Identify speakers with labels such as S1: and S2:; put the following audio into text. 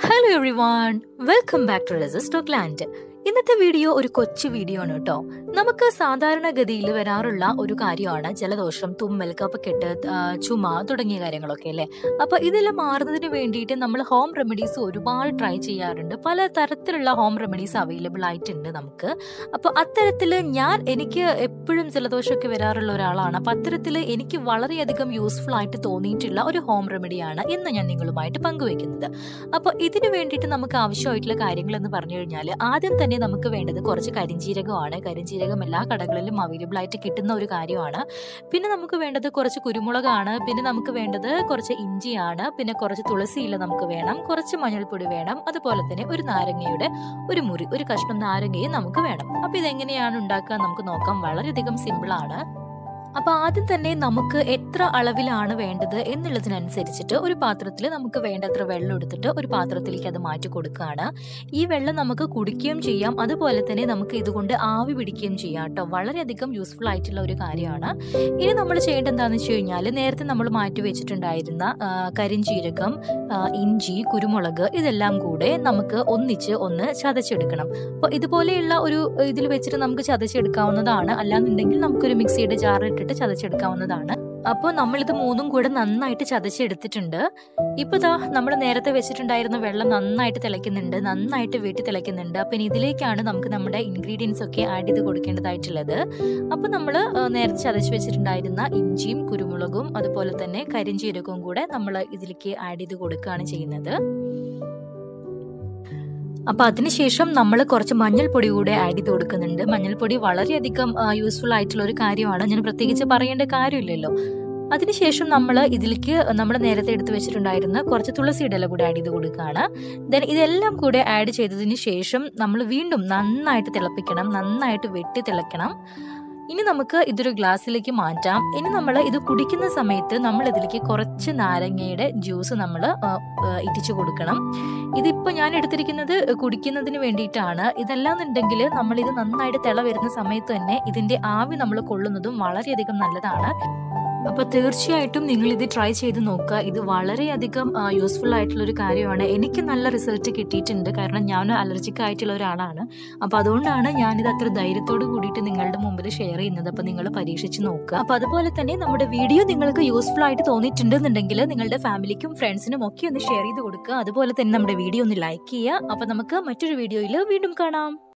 S1: Hello everyone, welcome back to റെസിസ്റ്റോക്ക് land. ഇന്നത്തെ video ഒരു കൊച്ചു വീഡിയോ ആണ് കേട്ടോ. നമുക്ക് സാധാരണഗതിയിൽ വരാറുള്ള ഒരു കാര്യമാണ് ജലദോഷം, തുമ്മൽ, കഫക്കെട്ട്, ചുമ തുടങ്ങിയ കാര്യങ്ങളൊക്കെ അല്ലേ. അപ്പൊ ഇതെല്ലാം മാറുന്നതിന് വേണ്ടിയിട്ട് നമ്മൾ ഹോം റെമഡീസ് ഒരുപാട് ട്രൈ ചെയ്യാറുണ്ട്. പല തരത്തിലുള്ള ഹോം റെമഡീസ് അവൈലബിൾ ആയിട്ടുണ്ട് നമുക്ക്. അപ്പോൾ അത്തരത്തിൽ എനിക്ക് എപ്പോഴും ജലദോഷമൊക്കെ വരാറുള്ള ഒരാളാണ്. അപ്പൊ അത്തരത്തിൽ എനിക്ക് വളരെയധികം യൂസ്ഫുൾ ആയിട്ട് തോന്നിയിട്ടുള്ള ഒരു ഹോം റെമഡിയാണ് ഇന്ന് ഞാൻ നിങ്ങളുമായിട്ട് പങ്കുവെക്കുന്നത്. അപ്പോൾ ഇതിന് വേണ്ടിയിട്ട് നമുക്ക് ആവശ്യമായിട്ടുള്ള കാര്യങ്ങൾ എന്ന് പറഞ്ഞു കഴിഞ്ഞാൽ ആദ്യം തന്നെ നമുക്ക് വേണ്ടത് കുറച്ച് കരിഞ്ജീരകമാണ്. കരിഞ്ജീരകം എല്ലാ കടകളിലും അവൈലബിൾ ആയിട്ട് കിട്ടുന്ന ഒരു കാര്യമാണ്. പിന്നെ നമുക്ക് വേണ്ടത് കുറച്ച് കുരുമുളകാണ്. പിന്നെ നമുക്ക് വേണ്ടത് കുറച്ച് ഇഞ്ചിയാണ്. പിന്നെ കുറച്ച് തുളസിയില നമുക്ക് വേണം. കുറച്ച് മഞ്ഞൾപ്പൊടി വേണം. അതുപോലെ തന്നെ ഒരു നാരങ്ങയുടെ ഒരു കഷ്ണം നാരങ്ങയും നമുക്ക് വേണം. അപ്പൊ ഇതെങ്ങനെയാണ് ഉണ്ടാക്കുക നമുക്ക് നോക്കാം. വളരെയധികം സിമ്പിൾ ആണ്. അപ്പൊ ആദ്യം തന്നെ നമുക്ക് എത്ര അളവിലാണ് വേണ്ടത് എന്നുള്ളതിനനുസരിച്ചിട്ട് ഒരു പാത്രത്തിൽ നമുക്ക് വേണ്ടത്ര വെള്ളം എടുത്തിട്ട് ഒരു പാത്രത്തിലേക്ക് അത് മാറ്റി കൊടുക്കുകയാണ്. ഈ വെള്ളം നമുക്ക് കുടിക്കുകയും ചെയ്യാം, അതുപോലെ തന്നെ നമുക്ക് ഇതുകൊണ്ട് ആവി പിടിക്കുകയും ചെയ്യാം കേട്ടോ. വളരെയധികം യൂസ്ഫുൾ ആയിട്ടുള്ള ഒരു കാര്യമാണ്. ഇനി നമ്മൾ ചെയ്യേണ്ടത് എന്താണെന്ന് വെച്ച് കഴിഞ്ഞാൽ നേരത്തെ നമ്മൾ മാറ്റി വെച്ചിട്ടുണ്ടായിരുന്ന കരിഞ്ജീരകം, ഇഞ്ചി, കുരുമുളക് ഇതെല്ലാം കൂടെ നമുക്ക് ഒന്ന് ചതച്ചെടുക്കണം. അപ്പോൾ ഇതുപോലെയുള്ള ഒരു ഇതിൽ വെച്ചിട്ട് നമുക്ക് ചതച്ചെടുക്കാവുന്നതാണ്. അല്ലാന്നുണ്ടെങ്കിൽ നമുക്കൊരു മിക്സിയുടെ ജാറിലിട്ടിട്ട് ചതച്ചെടുക്കാവുന്നതാണ്. അപ്പോൾ നമ്മളിത് മൂന്നും കൂടെ നന്നായിട്ട് ചതച്ചെടുത്തിട്ടുണ്ട്. ഇപ്പോൾ നമ്മൾ നേരത്തെ വെച്ചിട്ടുണ്ടായിരുന്ന വെള്ളം നന്നായിട്ട് തിളയ്ക്കുന്നുണ്ട്, നന്നായിട്ട് വെട്ടി തിളയ്ക്കുന്നുണ്ട്. അപ്പം ഇതിലേക്കാണ് നമുക്ക് നമ്മുടെ ഇൻഗ്രീഡിയൻസ് ഒക്കെ ആഡ് ചെയ്ത് കൊടുക്കേണ്ടതായിട്ടുള്ളത്. അപ്പോൾ നമ്മൾ നേരത്തെ ചതച്ച് വെച്ചിട്ടുണ്ടായിരുന്ന ഇഞ്ചിയും കുരുമുളകും അതുപോലെ തന്നെ കരിഞ്ജീരകവും കൂടെ നമ്മൾ ഇതിലേക്ക് ആഡ് ചെയ്ത് കൊടുക്കുകയാണ് ചെയ്യുന്നത്. അപ്പൊ അതിനുശേഷം നമ്മൾ കുറച്ച് മഞ്ഞൾപ്പൊടി കൂടെ ആഡ് ചെയ്ത് കൊടുക്കുന്നുണ്ട്. മഞ്ഞൾപ്പൊടി വളരെയധികം യൂസ്ഫുൾ ആയിട്ടുള്ള ഒരു കാര്യമാണ്, ഞാൻ പ്രത്യേകിച്ച് പറയേണ്ട കാര്യമില്ലല്ലോ. അതിനുശേഷം നമ്മൾ ഇതിലേക്ക് നമ്മൾ നേരത്തെ എടുത്ത് വെച്ചിട്ടുണ്ടായിരുന്ന കുറച്ച് തുളസിയുടെ ഇല കൂടെ ആഡ് ചെയ്ത് കൊടുക്കുകയാണ്. ദെൻ ഇതെല്ലാം കൂടെ ആഡ് ചെയ്തതിന് ശേഷം നമ്മൾ വീണ്ടും നന്നായിട്ട് തിളപ്പിക്കണം, നന്നായിട്ട് വെട്ടി തിളയ്ക്കണം. ഇനി നമുക്ക് ഇതൊരു ഗ്ലാസ്സിലേക്ക് മാറ്റാം. ഇനി നമ്മൾ ഇത് കുടിക്കുന്ന സമയത്ത് നമ്മൾ ഇതിലേക്ക് കുറച്ച് നാരങ്ങയുടെ ജ്യൂസ് നമ്മൾ ഇറ്റിച്ചു കൊടുക്കണം. ഇതിപ്പോൾ ഞാൻ എടുത്തിരിക്കുന്നത് കുടിക്കുന്നതിന് വേണ്ടിയിട്ടാണ്. ഇതല്ലാന്നുണ്ടെങ്കിൽ നമ്മളിത് നന്നായിട്ട് തിള വരുന്ന സമയത്ത് തന്നെ ഇതിൻ്റെ ആവി നമ്മൾ കൊള്ളുന്നതും വളരെയധികം നല്ലതാണ്. അപ്പോൾ തീർച്ചയായിട്ടും നിങ്ങൾ ഇത് ട്രൈ ചെയ്ത് നോക്കുക. ഇത് വളരെയധികം യൂസ്ഫുൾ ആയിട്ടുള്ള ഒരു കാര്യമാണ്. എനിക്ക് നല്ല റിസൾട്ട് കിട്ടിയിട്ടുണ്ട്, കാരണം ഞാൻ അലർജിക് ആയിട്ടുള്ള ഒരാളാണ്. അപ്പോൾ അതുകൊണ്ടാണ് ഞാനിത് അത്ര ധൈര്യത്തോട് കൂടിയിട്ട് നിങ്ങളുടെ മുമ്പിൽ ഷെയർ ചെയ്യുന്നത്. അപ്പോൾ നിങ്ങൾ പരീക്ഷിച്ച് നോക്കുക. അപ്പോൾ അതുപോലെ തന്നെ നമ്മുടെ വീഡിയോ നിങ്ങൾക്ക് യൂസ്ഫുൾ ആയിട്ട് തോന്നിയിട്ടുണ്ടെന്നുണ്ടെങ്കിൽ നിങ്ങളുടെ ഫാമിലിക്കും ഫ്രണ്ട്സിനും ഒക്കെ ഒന്ന് ഷെയർ ചെയ്ത് കൊടുക്കുക. അതുപോലെ തന്നെ നമ്മുടെ വീഡിയോ ഒന്ന് ലൈക്ക് ചെയ്യുക. അപ്പോൾ നമുക്ക് മറ്റൊരു വീഡിയോയിൽ വീണ്ടും കാണാം.